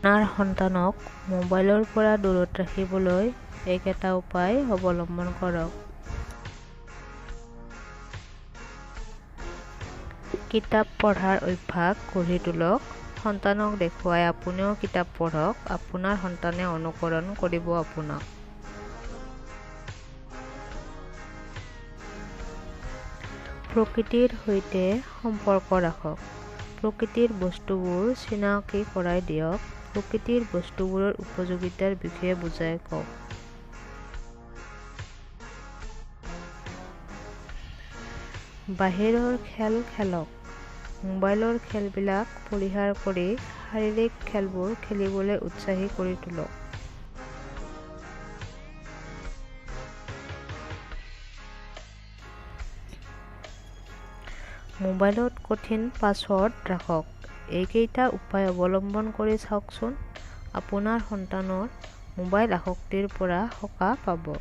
আপোনাৰ সন্তানক মোবাইলৰ পৰা দূৰত ৰাখিবলৈ এইকেইটা উপায় অৱলম্বন কৰক। কিতাপ পঢ়াৰ অভ্যাস গঢ়ি তোলক। সন্তানক দেখুৱাই আপুনিও কিতাপ পঢ়ক। আপোনাৰ সন্তানে অনুকৰণ কৰিব আপোনাক। প্ৰকৃতিৰ সৈতে সম্পৰ্ক ৰাখক। প্ৰকৃতিৰ বস্তুবোৰ চিনাকি কৰাই দিয়ক। প্ৰকৃতিৰ বস্তুবোৰৰ উপযোগিতাৰ বিষয়ে বুজাই কওক। বাহিৰৰ খেল খেলক। মোবাইলৰ খেলবিলাক পৰিহাৰ কৰি শাৰীৰিক খেলবোৰ খেলিবলৈ উৎসাহী কৰি তোলক। মোবাইলত কঠিন পাছৱৰ্ড ৰাখক। এইকেইটা উপায় অৱলম্বন কৰি চাওকচোন। আপোনাৰ সন্তানৰ মোবাইল আসক্তিৰ পৰা সকাহ পাব।